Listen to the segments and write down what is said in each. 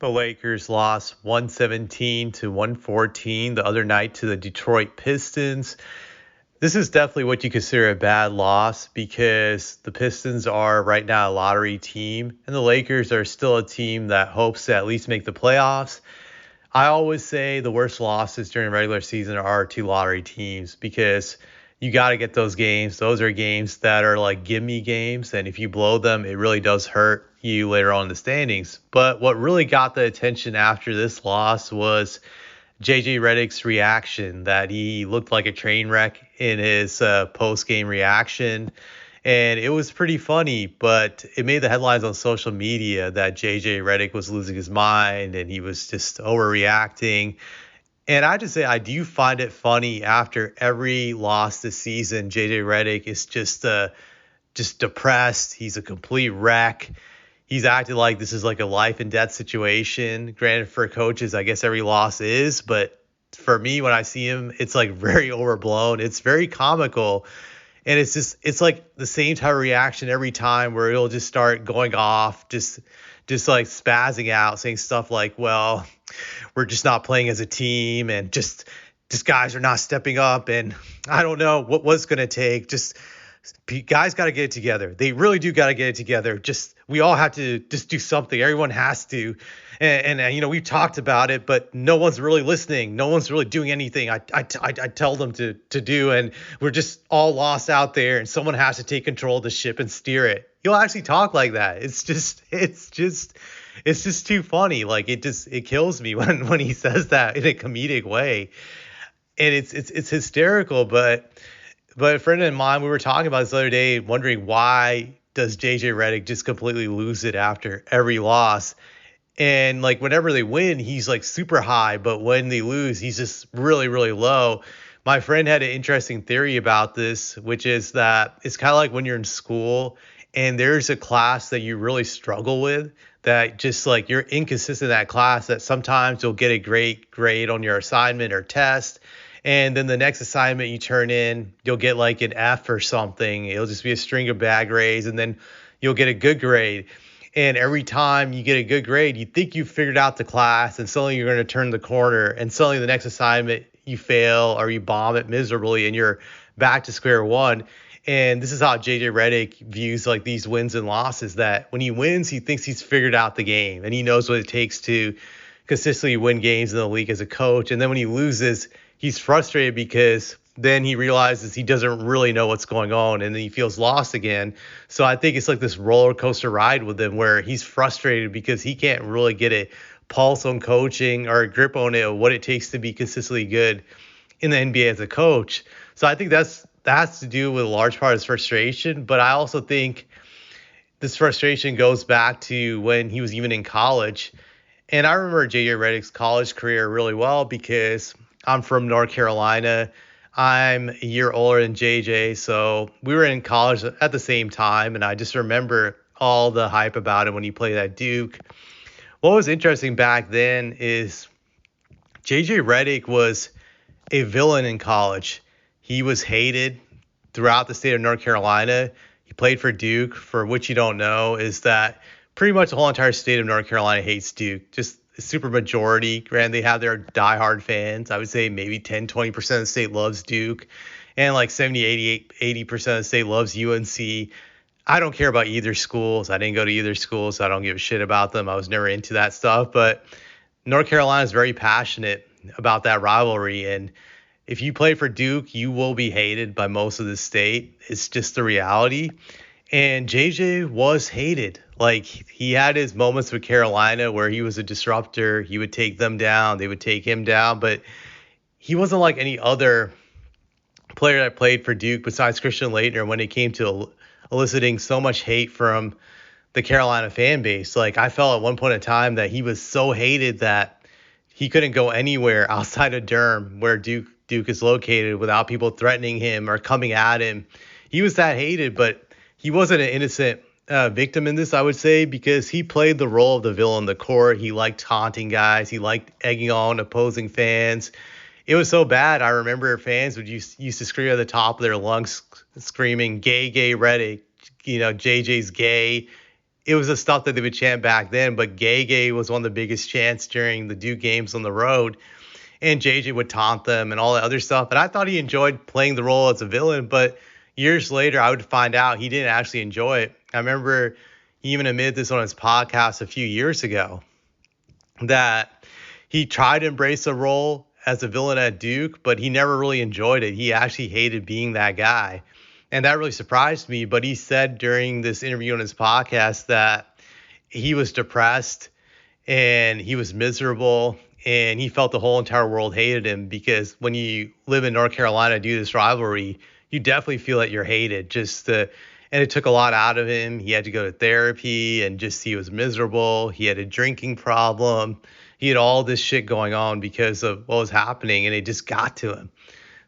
The Lakers lost 117 to 114 the other night to the Detroit Pistons. This is definitely what you consider a bad loss because the Pistons are right now a lottery team, and the Lakers are still a team that hopes to at least make the playoffs. I always say the worst losses during the regular season are to lottery teams because you got to get those games. Those are games that are like gimme games. And if you blow them, it really does hurt you later on in the standings. But what really got the attention after this loss was JJ Redick's reaction, that he looked like a train wreck in his post game reaction. And it was pretty funny, but it made the headlines on social media that JJ Redick was losing his mind and he was just overreacting. And I just say I do find it funny after every loss this season, JJ Redick is just depressed. He's a complete wreck. He's acted like this is like a life and death situation. Granted, for coaches, I guess every loss is, but for me, when I see him, it's like very overblown. It's very comical. And it's like the same type of reaction every time where it'll just start going off, just like spazzing out, saying stuff like, well, we're just not playing as a team and just guys are not stepping up. And I don't know what was going to take. Just guys got to get it together. They really do got to get it together. Just we all have to just do something. Everyone has to. And you know, we've talked about it, but no one's really listening. No one's really doing anything. I tell them to do, and we're just all lost out there. And someone has to take control of the ship and steer it. He'll actually talk like that. It's just too funny. Like it kills me when he says that in a comedic way, and it's hysterical. But a friend of mine, we were talking about this the other day, wondering why does JJ Redick just completely lose it after every loss? And like whenever they win, he's like super high, but when they lose, he's just really, really low. My friend had an interesting theory about this, which is that it's kind of like when you're in school and there's a class that you really struggle with, that just like you're inconsistent in that class, that sometimes you'll get a great grade on your assignment or test. And then the next assignment you turn in, you'll get like an F or something. It'll just be a string of bad grades, and then you'll get a good grade. And every time you get a good grade, you think you've figured out the class, and suddenly you're going to turn the corner, and suddenly the next assignment you fail or you bomb it miserably, and you're back to square one. And this is how JJ Redick views like these wins and losses, that when he wins, he thinks he's figured out the game and he knows what it takes to consistently win games in the league as a coach. And then when he loses, he's frustrated because then he realizes he doesn't really know what's going on, and then he feels lost again. So I think it's like this roller coaster ride with him where he's frustrated because he can't really get a pulse on coaching or a grip on it, or what it takes to be consistently good in the NBA as a coach. So I think that has to do with a large part of his frustration. But I also think this frustration goes back to when he was even in college. And I remember JJ Redick's college career really well because I'm from North Carolina. I'm a year older than JJ, so we were in college at the same time, and I just remember all the hype about him when he played at Duke. What was interesting back then is JJ Redick was a villain in college. He was hated throughout the state of North Carolina. He played for Duke, for which you don't know is that pretty much the whole entire state of North Carolina hates Duke. Just super majority. Granted, they have their diehard fans. I would say maybe 10-20% of the state loves Duke, and like 80% of the state loves UNC. I don't care about either schools. I didn't go to either school, so I don't give a shit about them. I was never into that stuff. But North Carolina is very passionate about that rivalry, and if you play for Duke, you will be hated by most of the state. It's just the reality. And JJ was hated. Like, he had his moments with Carolina where he was a disruptor. He would take them down. They would take him down. But he wasn't like any other player that played for Duke besides Christian Laettner when it came to eliciting so much hate from the Carolina fan base. Like, I felt at one point in time that he was so hated that he couldn't go anywhere outside of Durham, where Duke is located, without people threatening him or coming at him. He was that hated, but he wasn't an innocent victim in this, I would say, because he played the role of the villain in the court. He liked taunting guys. He liked egging on opposing fans. It was so bad. I remember fans would used to scream at the top of their lungs, screaming, "Gay, gay, Redick." You know, JJ's gay. it was the stuff that they would chant back then. But Gay Gay was one of the biggest chants during the Duke games on the road. And JJ would taunt them and all that other stuff. And I thought he enjoyed playing the role as a villain, but years later, I would find out he didn't actually enjoy it. I remember he even admitted this on his podcast a few years ago that he tried to embrace a role as a villain at Duke, but he never really enjoyed it. He actually hated being that guy. And that really surprised me. But he said during this interview on his podcast that he was depressed and he was miserable and he felt the whole entire world hated him, because when you live in North Carolina, do this rivalry, you definitely feel that you're hated. And it took a lot out of him. He had to go to therapy, and just he was miserable. He had a drinking problem. He had all this shit going on because of what was happening, and it just got to him.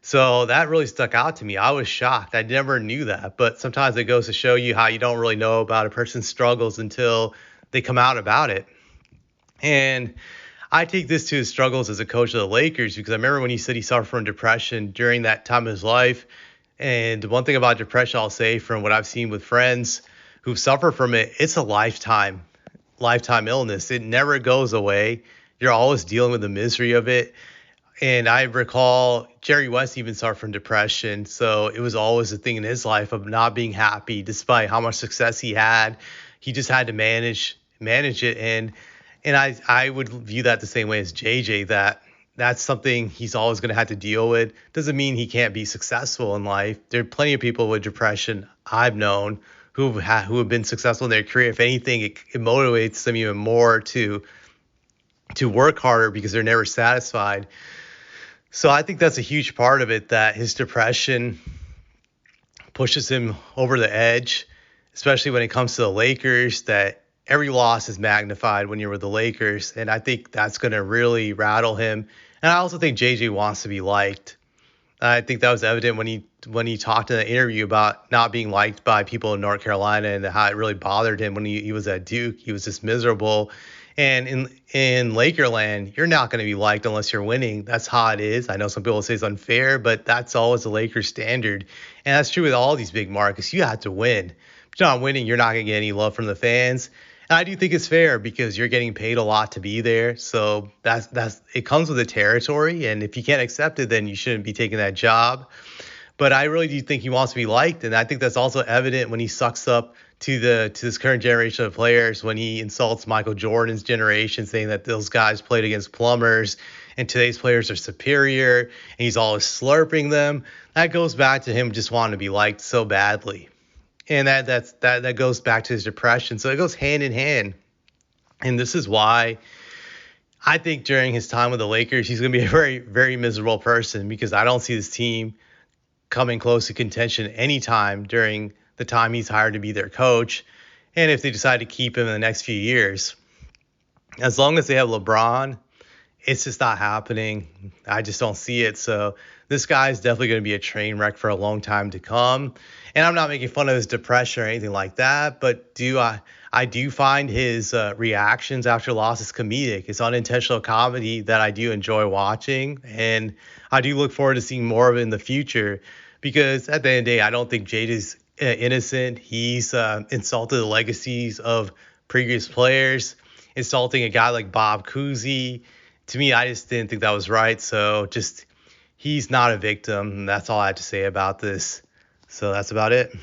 So that really stuck out to me. I was shocked. I never knew that. But sometimes it goes to show you how you don't really know about a person's struggles until they come out about it. And I take this to his struggles as a coach of the Lakers, because I remember when he said he suffered from depression during that time of his life. And one thing about depression, I'll say from what I've seen with friends who suffer from it, it's a lifetime illness. It never goes away. You're always dealing with the misery of it. And I recall Jerry West even suffered from depression. So it was always a thing in his life of not being happy despite how much success he had. He just had to manage it. And I would view that the same way as JJ, that's something he's always going to have to deal with. Doesn't mean he can't be successful in life. There are plenty of people with depression I've known who have been successful in their career. If anything, it motivates them even more to work harder because they're never satisfied. So I think that's a huge part of it, that his depression pushes him over the edge, especially when it comes to the Lakers, that every loss is magnified when you're with the Lakers. And I think that's going to really rattle him. And I also think JJ wants to be liked. I think that was evident when he talked in the interview about not being liked by people in North Carolina, and how it really bothered him when he was at Duke. He was just miserable. And in Lakerland, you're not going to be liked unless you're winning. That's how it is. I know some people say it's unfair, but that's always the Lakers standard. And that's true with all these big markets. You have to win. If you're not winning, you're not going to get any love from the fans. And I do think it's fair because you're getting paid a lot to be there. So that's it comes with the territory. And if you can't accept it, then you shouldn't be taking that job. But I really do think he wants to be liked. And I think that's also evident when he sucks up to this current generation of players, when he insults Michael Jordan's generation, saying that those guys played against plumbers and today's players are superior, and he's always slurping them. That goes back to him just wanting to be liked so badly. And that goes back to his depression. So it goes hand in hand. And this is why I think during his time with the Lakers, he's going to be a very, very miserable person, because I don't see this team coming close to contention anytime during the time he's hired to be their coach. And if they decide to keep him in the next few years, as long as they have LeBron, it's just not happening. I just don't see it. So this guy is definitely going to be a train wreck for a long time to come. And I'm not making fun of his depression or anything like that, but I do find his reactions after losses comedic. It's unintentional comedy that I do enjoy watching, and I do look forward to seeing more of it in the future, because at the end of the day, I don't think JJ's innocent. He's insulted the legacies of previous players, insulting a guy like Bob Cousy. To me, I just didn't think that was right. So he's not a victim. That's all I have to say about this. So that's about it.